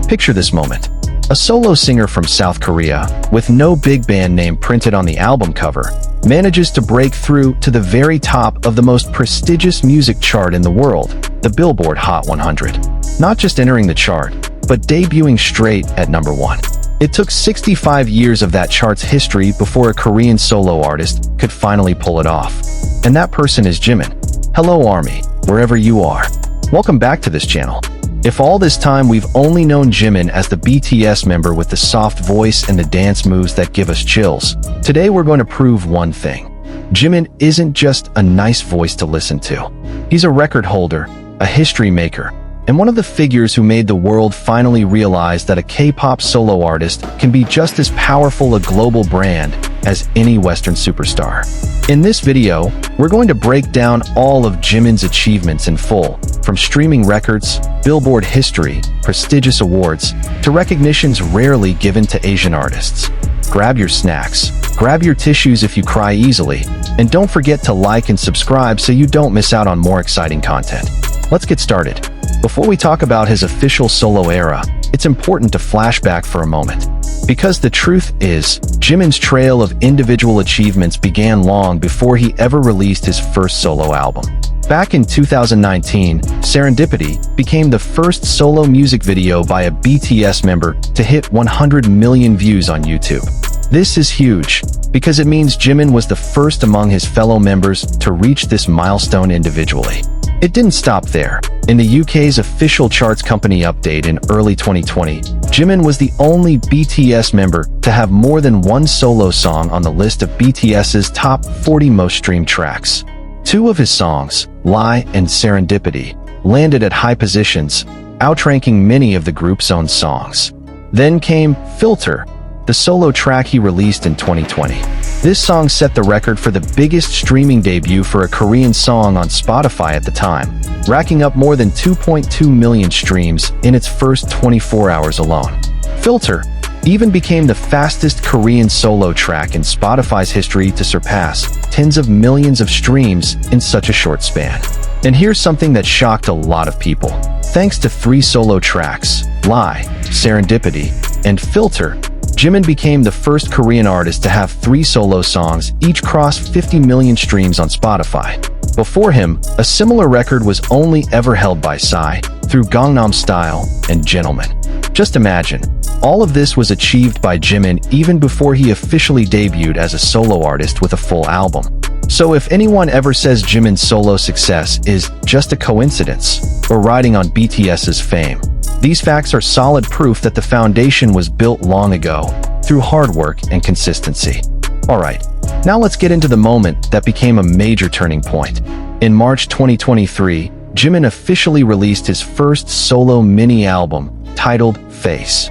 Picture this moment. A solo singer from South Korea, with no big band name printed on the album cover, manages to break through to the very top of the most prestigious music chart in the world, the Billboard Hot 100. Not just entering the chart, but debuting straight at number 1. It took 65 years of that chart's history before a Korean solo artist could finally pull it off. And that person is Jimin. Hello Army, wherever you are. Welcome back to this channel. If all this time we've only known Jimin as the BTS member with the soft voice and the dance moves that give us chills, today we're going to prove one thing. Jimin isn't just a nice voice to listen to. He's a record holder, a history maker, and one of the figures who made the world finally realize that a K-pop solo artist can be just as powerful a global brand as any Western superstar. In this video, we're going to break down all of Jimin's achievements in full, from streaming records, Billboard history, prestigious awards, to recognitions rarely given to Asian artists. Grab your snacks, grab your tissues if you cry easily, and don't forget to like and subscribe so you don't miss out on more exciting content. Let's get started. Before we talk about his official solo era, it's important to flash back for a moment. Because the truth is, Jimin's trail of individual achievements began long before he ever released his first solo album. Back in 2019, Serendipity became the first solo music video by a BTS member to hit 100 million views on YouTube. This is huge, because it means Jimin was the first among his fellow members to reach this milestone individually. It didn't stop there. In the UK's official charts company update in early 2020, Jimin was the only BTS member to have more than one solo song on the list of BTS's top 40 most streamed tracks. Two of his songs, Lie and Serendipity, landed at high positions, outranking many of the group's own songs. Then came Filter, the solo track he released in 2020. This song set the record for the biggest streaming debut for a Korean song on Spotify at the time, racking up more than 2.2 million streams in its first 24 hours alone. Filter even became the fastest Korean solo track in Spotify's history to surpass tens of millions of streams in such a short span. And here's something that shocked a lot of people. Thanks to 3 solo tracks, Lie, Serendipity, and Filter, Jimin became the first Korean artist to have 3 solo songs each cross 50 million streams on Spotify. Before him, a similar record was only ever held by Psy through Gangnam Style and Gentleman. Just imagine, all of this was achieved by Jimin even before he officially debuted as a solo artist with a full album. So if anyone ever says Jimin's solo success is just a coincidence or riding on BTS's fame, these facts are solid proof that the foundation was built long ago through hard work and consistency. Alright, now let's get into the moment that became a major turning point. In March 2023, Jimin officially released his first solo mini-album titled Face.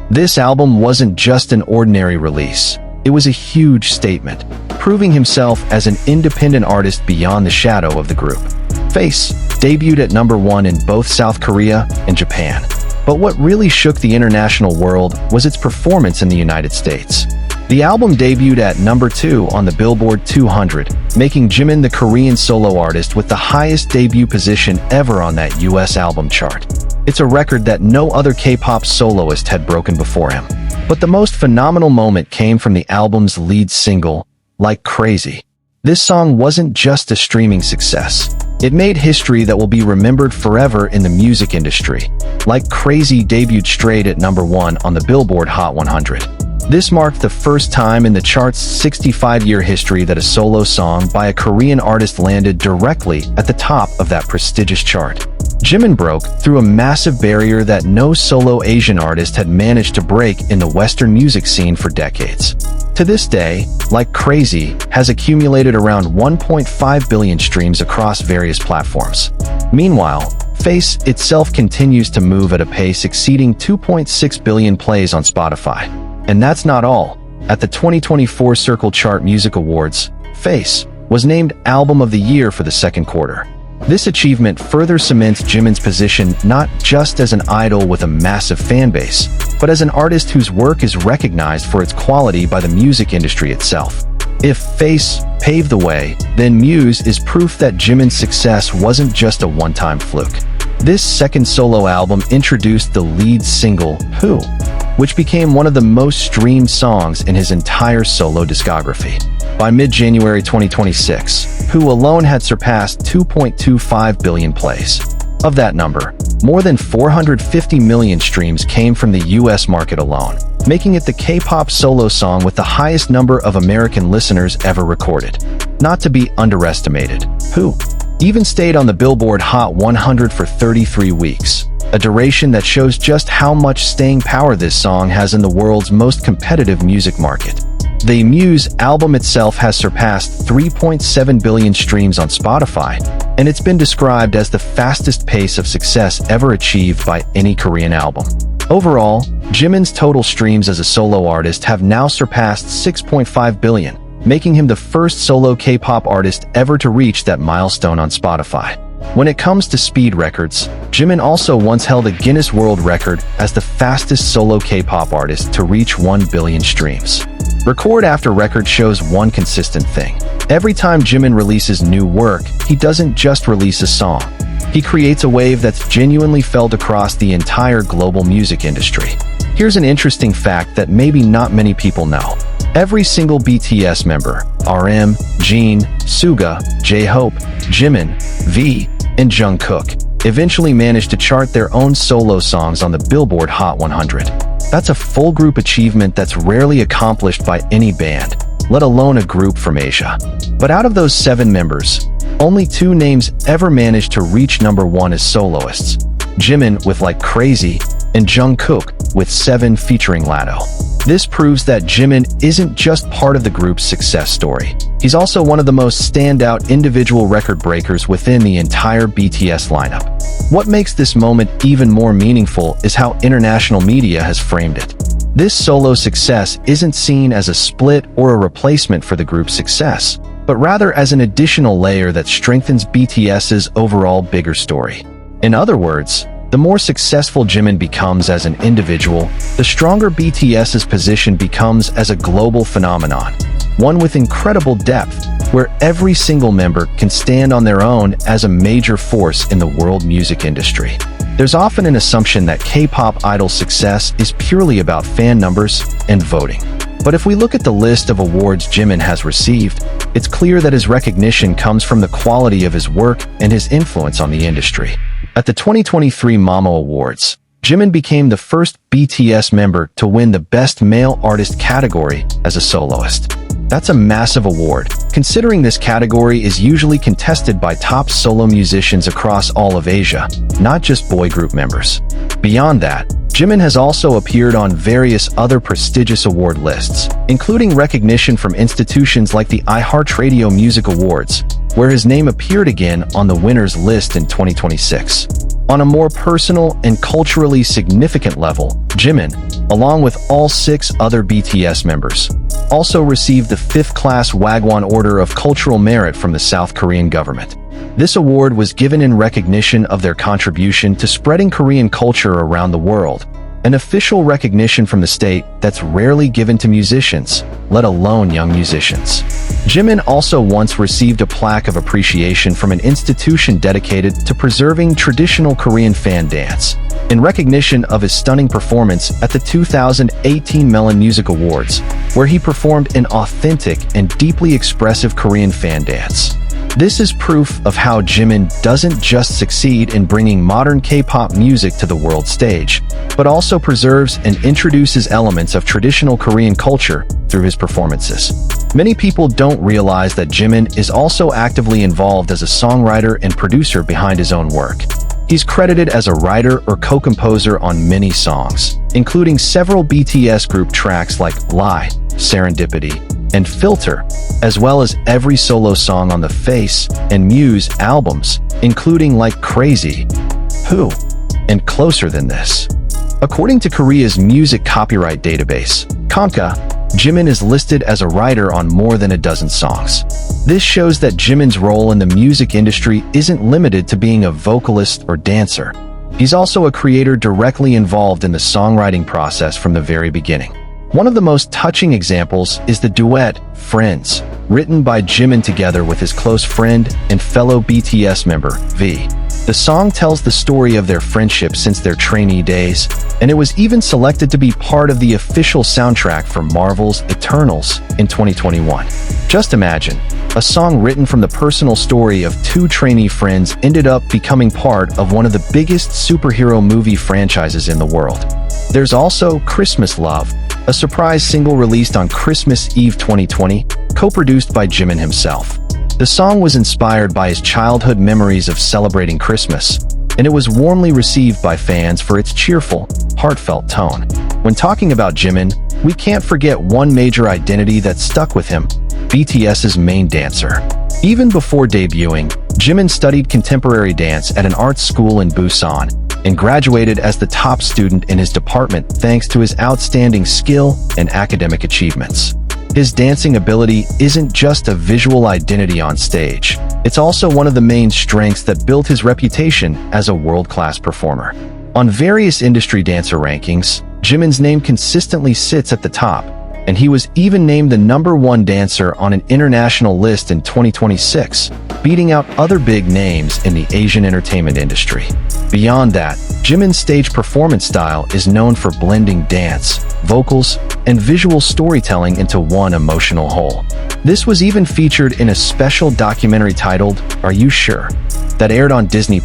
This album wasn't just an ordinary release. It was a huge statement, proving himself as an independent artist beyond the shadow of the group. Face debuted at number 1 in both South Korea and Japan. But what really shook the international world was its performance in the United States. The album debuted at number 2 on the Billboard 200, making Jimin the Korean solo artist with the highest debut position ever on that US album chart. It's a record that no other K-pop soloist had broken before him. But the most phenomenal moment came from the album's lead single, Like Crazy. This song wasn't just a streaming success. It made history that will be remembered forever in the music industry. Like Crazy debuted straight at number 1 on the Billboard Hot 100. This marked the first time in the chart's 65-year history that a solo song by a Korean artist landed directly at the top of that prestigious chart. Jimin broke through a massive barrier that no solo Asian artist had managed to break in the Western music scene for decades. To this day, Like Crazy has accumulated around 1.5 billion streams across various platforms. Meanwhile, Face itself continues to move at a pace exceeding 2.6 billion plays on Spotify. And that's not all. At the 2024 Circle Chart Music Awards, Face was named Album of the Year for the second quarter. This achievement further cements Jimin's position not just as an idol with a massive fan base, but as an artist whose work is recognized for its quality by the music industry itself. If Face paved the way, then Muse is proof that Jimin's success wasn't just a one-time fluke. This second solo album introduced the lead single, Who, which became one of the most streamed songs in his entire solo discography. By mid-January 2026, Who alone had surpassed 2.25 billion plays. Of that number, more than 450 million streams came from the US market alone, making it the K-pop solo song with the highest number of American listeners ever recorded. Not to be underestimated, Who even stayed on the Billboard Hot 100 for 33 weeks, a duration that shows just how much staying power this song has in the world's most competitive music market. The Muse album itself has surpassed 3.7 billion streams on Spotify, and it's been described as the fastest pace of success ever achieved by any Korean album. Overall, Jimin's total streams as a solo artist have now surpassed 6.5 billion, making him the first solo K-pop artist ever to reach that milestone on Spotify. When it comes to speed records, Jimin also once held a Guinness World Record as the fastest solo K-pop artist to reach 1 billion streams. Record after record shows one consistent thing. Every time Jimin releases new work, he doesn't just release a song. He creates a wave that's genuinely felt across the entire global music industry. Here's an interesting fact that maybe not many people know. Every single BTS member, RM, Jin, Suga, Jhope, Jimin, V, and Jungkook, eventually managed to chart their own solo songs on the Billboard Hot 100. That's a full group achievement that's rarely accomplished by any band, let alone a group from Asia. But out of those 7 members, only 2 names ever managed to reach number 1 as soloists: Jimin with Like Crazy and Jungkook with 7 featuring Lado. This proves that Jimin isn't just part of the group's success story. He's also one of the most standout individual record breakers within the entire BTS lineup. What makes this moment even more meaningful is how international media has framed it. This solo success isn't seen as a split or a replacement for the group's success, but rather as an additional layer that strengthens BTS's overall bigger story. In other words, the more successful Jimin becomes as an individual, the stronger BTS's position becomes as a global phenomenon, one with incredible depth, where every single member can stand on their own as a major force in the world music industry. There's often an assumption that K-pop idol success is purely about fan numbers and voting. But if we look at the list of awards Jimin has received, it's clear that his recognition comes from the quality of his work and his influence on the industry. At the 2023 Mamo Awards, Jimin became the first BTS member to win the Best Male Artist category as a soloist. That's a massive award, considering this category is usually contested by top solo musicians across all of Asia, not just boy group members. Beyond that, Jimin has also appeared on various other prestigious award lists, including recognition from institutions like the iHeartRadio Music Awards, where his name appeared again on the winners list in 2026. On a more personal and culturally significant level, Jimin, along with all 6 other BTS members, also received the 5th-class Wagwon Order of Cultural Merit from the South Korean government. This award was given in recognition of their contribution to spreading Korean culture around the world, an official recognition from the state that's rarely given to musicians, let alone young musicians. Jimin also once received a plaque of appreciation from an institution dedicated to preserving traditional Korean fan dance, in recognition of his stunning performance at the 2018 Melon Music Awards, where he performed an authentic and deeply expressive Korean fan dance. This is proof of how Jimin doesn't just succeed in bringing modern K-pop music to the world stage, but also preserves and introduces elements of traditional Korean culture through his performances. Many people don't realize that Jimin is also actively involved as a songwriter and producer behind his own work. He's credited as a writer or co-composer on many songs, including several BTS group tracks like Lie, Serendipity, and Filter, as well as every solo song on the Face and Muse albums, including Like Crazy, Who, and Closer Than This. According to Korea's music copyright database, Konka, Jimin is listed as a writer on more than a dozen songs. This shows that Jimin's role in the music industry isn't limited to being a vocalist or dancer. He's also a creator directly involved in the songwriting process from the very beginning. One of the most touching examples is the duet, Friends, written by Jimin together with his close friend and fellow BTS member, V. The song tells the story of their friendship since their trainee days, and it was even selected to be part of the official soundtrack for Marvel's Eternals in 2021. Just imagine, a song written from the personal story of two trainee friends ended up becoming part of one of the biggest superhero movie franchises in the world. There's also Christmas Love, a surprise single released on Christmas Eve 2020, co-produced by Jimin himself. The song was inspired by his childhood memories of celebrating Christmas, and it was warmly received by fans for its cheerful, heartfelt tone. When talking about Jimin, we can't forget one major identity that stuck with him: BTS's main dancer. Even before debuting, Jimin studied contemporary dance at an art school in Busan and graduated as the top student in his department thanks to his outstanding skill and academic achievements. His dancing ability isn't just a visual identity on stage. It's also one of the main strengths that built his reputation as a world-class performer. On various industry dancer rankings, Jimin's name consistently sits at the top, and he was even named the #1 dancer on an international list in 2026, beating out other big names in the Asian entertainment industry. Beyond that, Jimin's stage performance style is known for blending dance, vocals, and visual storytelling into one emotional whole. This was even featured in a special documentary titled Are You Sure? That aired on Disney+,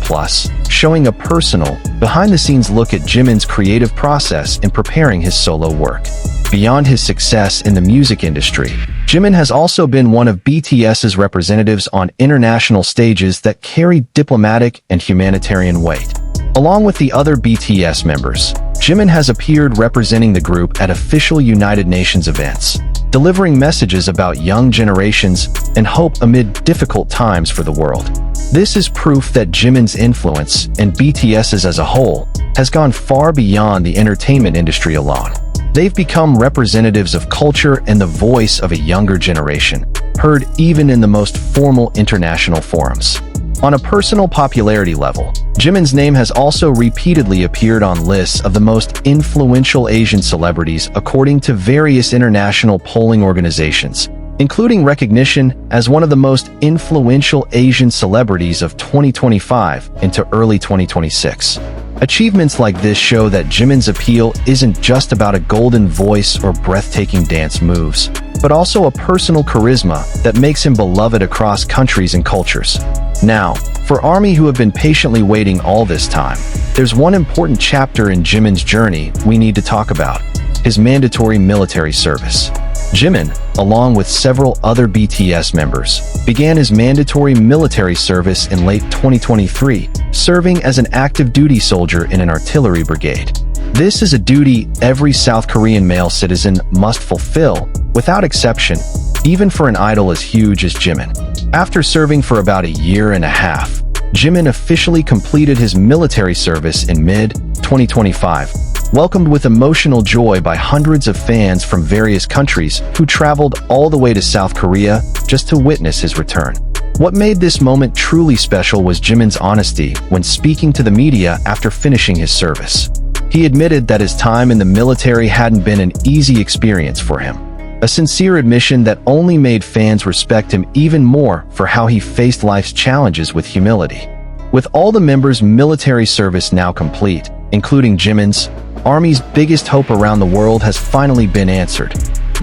showing a personal, behind-the-scenes look at Jimin's creative process in preparing his solo work. Beyond his success in the music industry, Jimin has also been one of BTS's representatives on international stages that carry diplomatic and humanitarian weight. Along with the other BTS members, Jimin has appeared representing the group at official United Nations events, delivering messages about young generations and hope amid difficult times for the world. This is proof that Jimin's influence, and BTS's as a whole, has gone far beyond the entertainment industry alone. They've become representatives of culture and the voice of a younger generation, heard even in the most formal international forums. On a personal popularity level, Jimin's name has also repeatedly appeared on lists of the most influential Asian celebrities according to various international polling organizations, including recognition as one of the most influential Asian celebrities of 2025 into early 2026. Achievements like this show that Jimin's appeal isn't just about a golden voice or breathtaking dance moves, but also a personal charisma that makes him beloved across countries and cultures. Now, for ARMY who have been patiently waiting all this time, there's one important chapter in Jimin's journey we need to talk about: his mandatory military service. Jimin, along with several other BTS members, began his mandatory military service in late 2023, serving as an active duty soldier in an artillery brigade. This is a duty every South Korean male citizen must fulfill, without exception, even for an idol as huge as Jimin. After serving for about a year and a half, Jimin officially completed his military service in mid-2025, welcomed with emotional joy by hundreds of fans from various countries who traveled all the way to South Korea just to witness his return. What made this moment truly special was Jimin's honesty when speaking to the media after finishing his service. He admitted that his time in the military hadn't been an easy experience for him, a sincere admission that only made fans respect him even more for how he faced life's challenges with humility. With all the members' military service now complete, including Jimin's, ARMY's biggest hope around the world has finally been answered.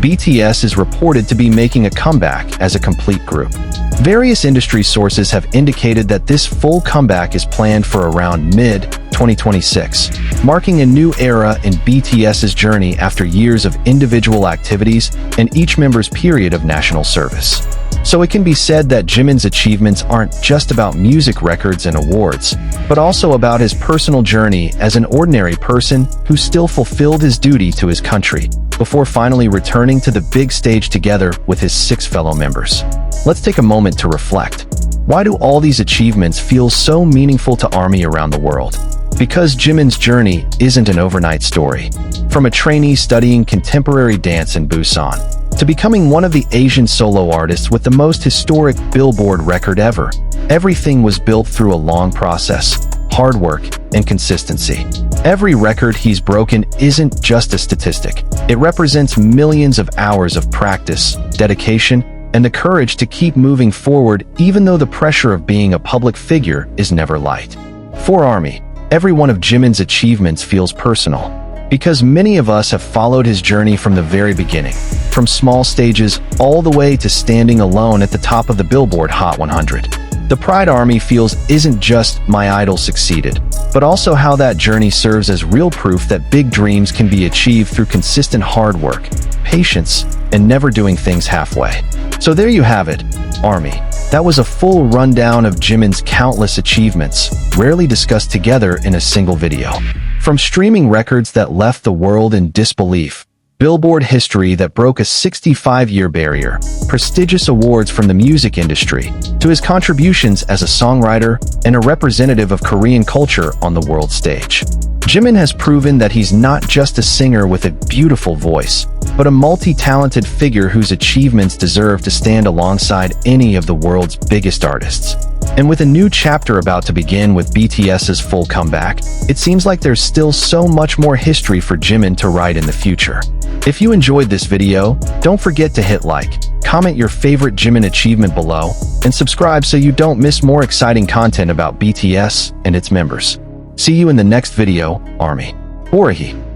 BTS is reported to be making a comeback as a complete group. Various industry sources have indicated that this full comeback is planned for around mid-2026, marking a new era in BTS's journey after years of individual activities and each member's period of national service. So it can be said that Jimin's achievements aren't just about music records and awards, but also about his personal journey as an ordinary person who still fulfilled his duty to his country, before finally returning to the big stage together with his 6 fellow members. Let's take a moment to reflect. Why do all these achievements feel so meaningful to ARMY around the world? Because Jimin's journey isn't an overnight story. From a trainee studying contemporary dance in Busan, to becoming one of the Asian solo artists with the most historic Billboard record ever, everything was built through a long process, hard work, and consistency. Every record he's broken isn't just a statistic. It represents millions of hours of practice, dedication, and the courage to keep moving forward even though the pressure of being a public figure is never light. For ARMY, every one of Jimin's achievements feels personal, because many of us have followed his journey from the very beginning, from small stages all the way to standing alone at the top of the Billboard Hot 100. The pride ARMY feels isn't just "my idol succeeded," but also how that journey serves as real proof that big dreams can be achieved through consistent hard work, patience, and never doing things halfway. So there you have it, ARMY. That was a full rundown of Jimin's countless achievements, rarely discussed together in a single video. From streaming records that left the world in disbelief, Billboard history that broke a 65-year barrier, prestigious awards from the music industry, to his contributions as a songwriter and a representative of Korean culture on the world stage. Jimin has proven that he's not just a singer with a beautiful voice, but a multi-talented figure whose achievements deserve to stand alongside any of the world's biggest artists. And with a new chapter about to begin with BTS's full comeback, it seems like there's still so much more history for Jimin to write in the future. If you enjoyed this video, don't forget to hit like, comment your favorite Jimin achievement below, and subscribe so you don't miss more exciting content about BTS and its members. See you in the next video, ARMY. Orahi.